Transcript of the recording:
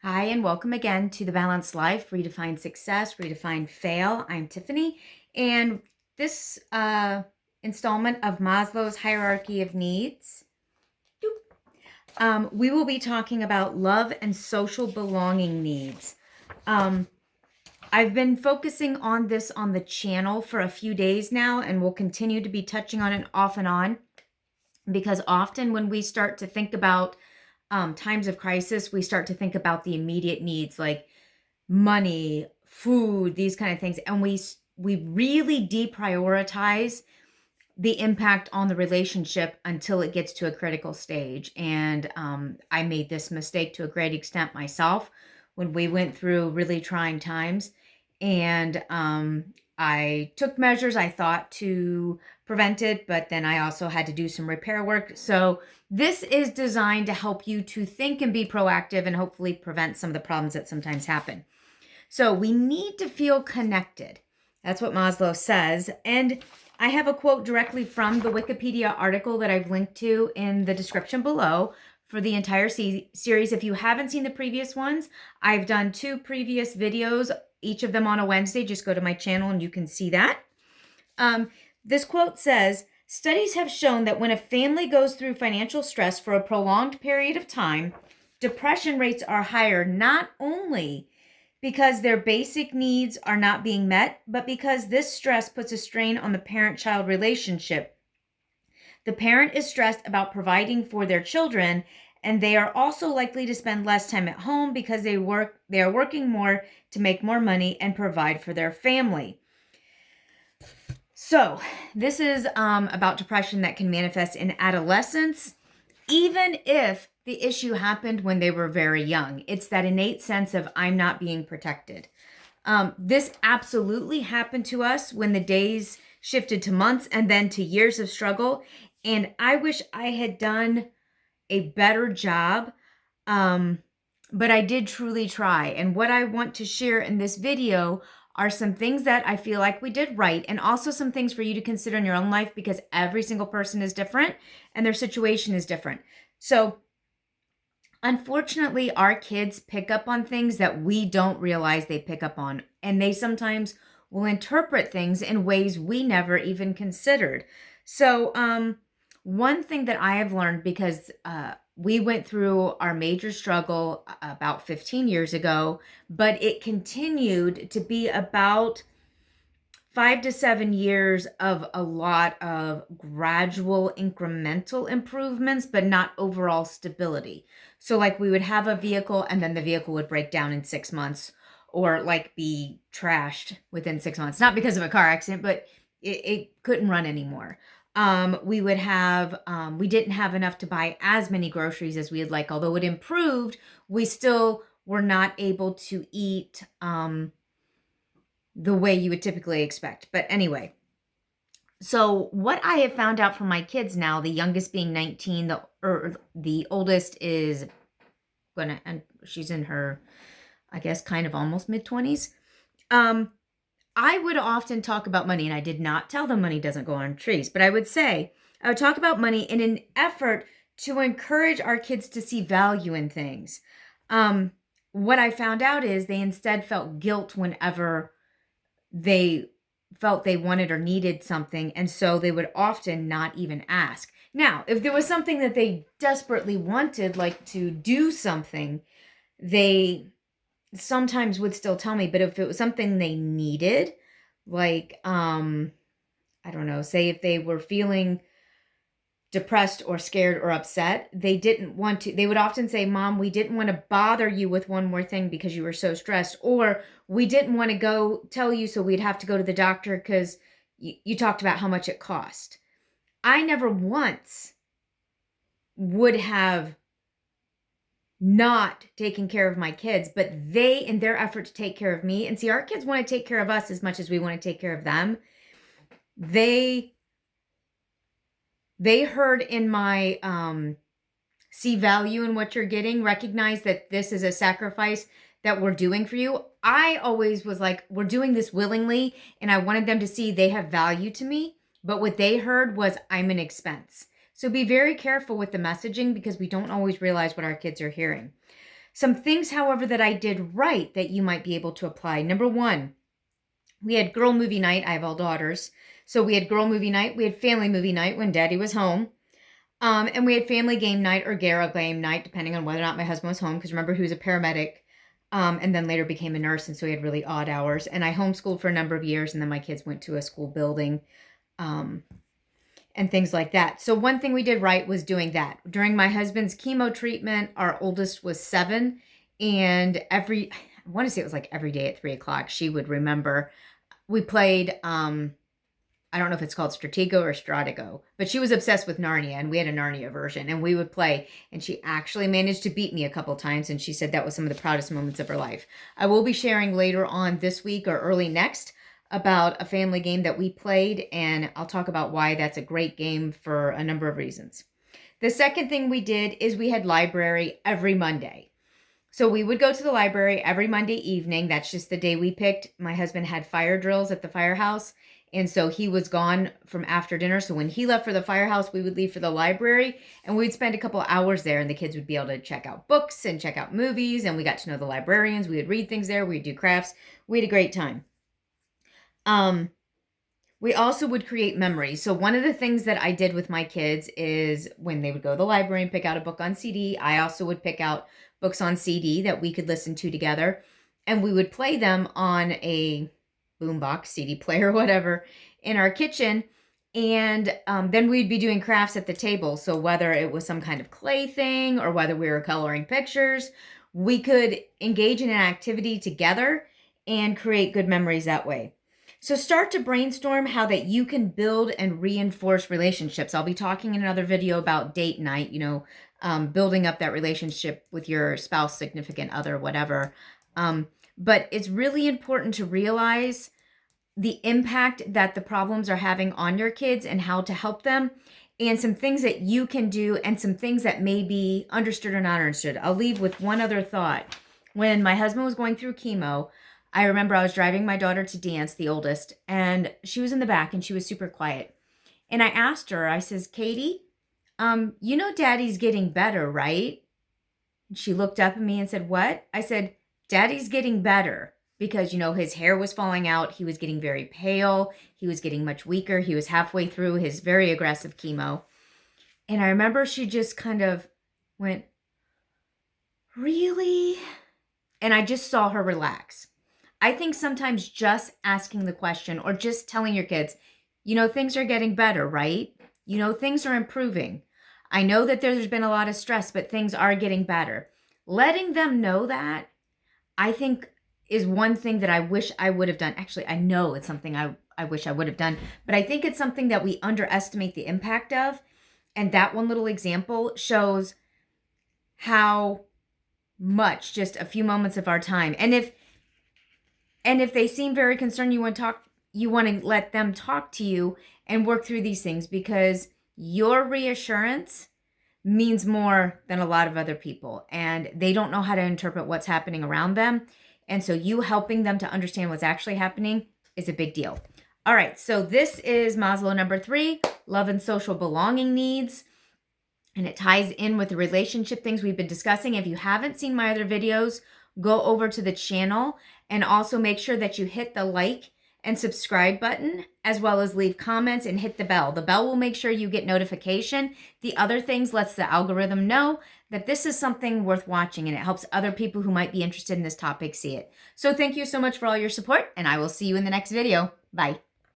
Hi, and welcome again to The Balanced Life, Redefine Success, Redefine Fail. I'm Tiffany, and this installment of Maslow's Hierarchy of Needs, we will be talking about love and social belonging needs. Um, I've been focusing on this on the channel for a few days now, and we'll continue to be touching on it off and on, because often when we start to think about times of crisis, we start to think about the immediate needs like money, food, these kind of things, and we really deprioritize the impact on the relationship until it gets to a critical stage. And I made this mistake to a great extent myself when we went through really trying times. And I took measures I thought to prevent it, but then I also had to do some repair work. So this is designed to help you to think and be proactive and hopefully prevent some of the problems that sometimes happen. So we need to feel connected. That's what Maslow says. And I have a quote directly from the Wikipedia article that I've linked to in the description below for the entire series. If you haven't seen the previous ones, I've done 2 previous videos, each of them on a Wednesday. Just go to my channel and you can see that. This quote says, "Studies have shown that when a family goes through financial stress for a prolonged period of time, depression rates are higher, not only because their basic needs are not being met, but because this stress puts a strain on the parent-child relationship. The parent is stressed about providing for their children, and they are also likely to spend less time at home because they are working more to make more money and provide for their family." So this is about depression that can manifest in adolescence, even if the issue happened when they were very young. It's that innate sense of I'm not being protected. This absolutely happened to us when the days shifted to months and then to years of struggle. And I wish I had done a better job. But I did truly try. And what I want to share in this video are some things that I feel like we did right, and also some things for you to consider in your own life, because every single person is different and their situation is different. So unfortunately, our kids pick up on things that we don't realize they pick up on, and they sometimes will interpret things in ways we never even considered. So, one thing that I have learned, because we went through our major struggle about 15 years ago, but it continued to be about 5 to 7 years of a lot of gradual incremental improvements, but not overall stability. So like we would have a vehicle and then the vehicle would break down in 6 months, or like be trashed within 6 months. Not because of a car accident, but it couldn't run anymore. We would have, we didn't have enough to buy as many groceries as we'd like. Although it improved, we still were not able to eat the way you would typically expect. But anyway, so what I have found out from my kids now, the youngest being 19, the oldest is and she's in her, I guess, kind of almost mid-20s. I would often talk about money, and I did not tell them money doesn't go on trees, but I would talk about money in an effort to encourage our kids to see value in things. What I found out is they instead felt guilt whenever they felt they wanted or needed something, and so they would often not even ask. Now, if there was something that they desperately wanted, like to do something, they sometimes would still tell me. But if it was something they needed, like I don't know, say if they were feeling depressed or scared or upset, they didn't want to. They would often say, "Mom, we didn't want to bother you with one more thing because you were so stressed," or "We didn't want to go tell you, so we'd have to go to the doctor because you talked about how much it cost." I never once would have not taken care of my kids, but they, in their effort to take care of me, and see, our kids want to take care of us as much as we want to take care of them. They heard in my see value in what you're getting, recognize that this is a sacrifice that we're doing for you. I always was like, we're doing this willingly, and I wanted them to see they have value to me. But what they heard was I'm an expense. So be very careful with the messaging, because we don't always realize what our kids are hearing. Some things, however, that I did right that you might be able to apply. Number one, we had girl movie night. I have all daughters. So we had girl movie night. We had family movie night when daddy was home. And we had family game night or Gara game night, depending on whether or not my husband was home. Because remember, he was a paramedic and then later became a nurse. And so he had really odd hours. And I homeschooled for a number of years. And then my kids went to a school building and things like that. So one thing we did right was doing that. During my husband's chemo treatment, our oldest was 7. And I want to say it was like every day at 3 o'clock, she would remember. We played, I don't know if it's called Stratego or Stratego, but she was obsessed with Narnia, and we had a Narnia version, and we would play, and she actually managed to beat me a couple times, and she said that was some of the proudest moments of her life. I will be sharing later on this week or early next about a family game that we played, and I'll talk about why that's a great game for a number of reasons. The second thing we did is we had library every Monday. So we would go to the library every Monday evening. That's just the day we picked. My husband had fire drills at the firehouse, and so he was gone from after dinner. So when he left for the firehouse, we would leave for the library, and we'd spend a couple hours there, and the kids would be able to check out books and check out movies, and we got to know the librarians. We would read things there. We'd do crafts. We had a great time. We also would create memories. So one of the things that I did with my kids is when they would go to the library and pick out a book on CD, I also would pick out books on CD that we could listen to together. And we would play them on a boombox, CD player, whatever, in our kitchen. And then we'd be doing crafts at the table. So whether it was some kind of clay thing or whether we were coloring pictures, we could engage in an activity together and create good memories that way. So start to brainstorm how that you can build and reinforce relationships. I'll be talking in another video about date night, building up that relationship with your spouse, significant other, whatever. But it's really important to realize the impact that the problems are having on your kids and how to help them, and some things that you can do and some things that may be understood or not understood. I'll leave with one other thought. When my husband was going through chemo, I remember I was driving my daughter to dance, the oldest, and she was in the back and she was super quiet. And I asked her, I says, Katie, Daddy's getting better, right? And she looked up at me and said, what? I said, Daddy's getting better because, his hair was falling out. He was getting very pale. He was getting much weaker. He was halfway through his very aggressive chemo. And I remember she just kind of went, really? And I just saw her relax. I think sometimes just asking the question or just telling your kids, things are getting better, right? Things are improving. I know that there's been a lot of stress, but things are getting better. Letting them know that, I think, is one thing that I wish I would have done. Actually, I know it's something I wish I would have done, but I think it's something that we underestimate the impact of. And that one little example shows how much just a few moments of our time. And if they seem very concerned, you want to let them talk to you and work through these things, because your reassurance means more than a lot of other people, and they don't know how to interpret what's happening around them. And so you helping them to understand what's actually happening is a big deal. All right, so this is Maslow number 3, love and social belonging needs. And it ties in with the relationship things we've been discussing. If you haven't seen my other videos, go over to the channel and also make sure that you hit the like and subscribe button, as well as leave comments and hit the bell. The bell will make sure you get notification. The other things lets the algorithm know that this is something worth watching, and it helps other people who might be interested in this topic see it. So thank you so much for all your support, and I will see you in the next video. Bye.